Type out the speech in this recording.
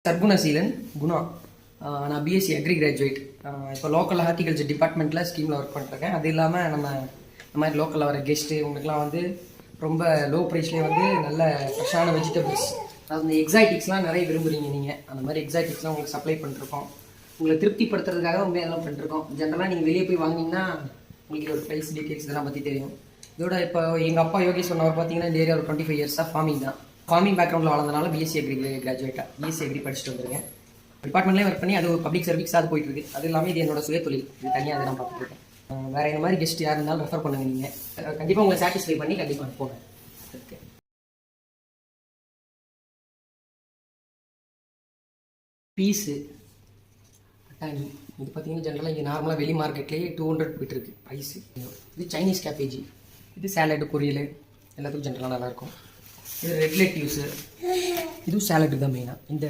சர்க்குணசீலன் குணா. நான் BSc agri graduate. இப்போ local horticulture டிபார்ட்மெண்ட்டில் ஸ்கீமில் ஒர்க் பண்ணிருக்கேன். அது இல்லாமல் இந்த மாதிரி லோக்கலில் வர கெஸ்ட்டு உங்களுக்குலாம் வந்து ரொம்ப லோ ப்ரைஸ்லேயே வந்து நல்ல ஃப்ரெஷ்ஷான வெஜிடபிள்ஸ், அதாவது இந்த எக்ஸாட்டிக்ஸ்லாம் நிறைய விரும்புகிறீங்க நீங்கள். அந்த மாதிரி எக்ஸாட்டிக்ஸ்லாம் உங்களுக்கு சப்ளை பண்ணிருக்கோம். உங்களை திருப்திப்படுத்துறதுக்காக உண்மையாக இதெல்லாம் பண்ணிருக்கோம். ஜென்ரலாக நீங்கள் வெளியே போய் வாங்கினீங்கன்னா உங்களுக்கு ஒரு ப்ரைஸ் டீட்டெயில்ஸ் இதெல்லாம் பற்றி தெரியும். இதோட இப்போ எங்கள் அப்பா யோகேஷ் சொன்னவர் பார்த்தீங்கன்னா இந்த ஏரியா ஒரு 25 இயர்ஸாக ஃபார்மிங் தான். ஃபார்மிங் பேக்ரவுண்டில் வளர்ந்தனால பிஎஸ்சி அக்ரி கிராஜுவேட்டாக பிஎஸ்சி அக்ரி படிச்சுட்டு வந்துருக்கேன். டிபார்ட்மெண்ட்லேயே ஒர்க் பண்ணி அது ஒரு பப்ளிக் சர்வீஸ் அது போயிட்டு இருக்கு. அது இல்லாமல் இது என்னோட சுய தொழில், இது தனியாக அதை நான் பார்த்துட்டு இருக்கேன். வேறு இந்த மாதிரி கெஸ்ட் யார் இருந்தாலும் ரெஃபர் பண்ணுங்க. நீங்கள் கண்டிப்பாக உங்களை சாட்டிஸ்ஃபை பண்ணி கண்டிப்பாக அனுப்புவேன். ஓகே. பீஸு பட்டாணி இது பார்த்தீங்கன்னா ஜென்ரலாக இங்கே நார்மலாக வெளி மார்க்கெட்லேயே 200 போயிட்டுருக்கு ப்ரைஸு. இது சைனீஸ் கேபேஜி, இது சேலடு பொரியல் எல்லாத்துக்கும் ஜென்ரலாக நல்லாயிருக்கும். இது ரெட் லெட்யூஸு, இதுவும் சேலட்டுக்கு தான் மெயினாக. இந்த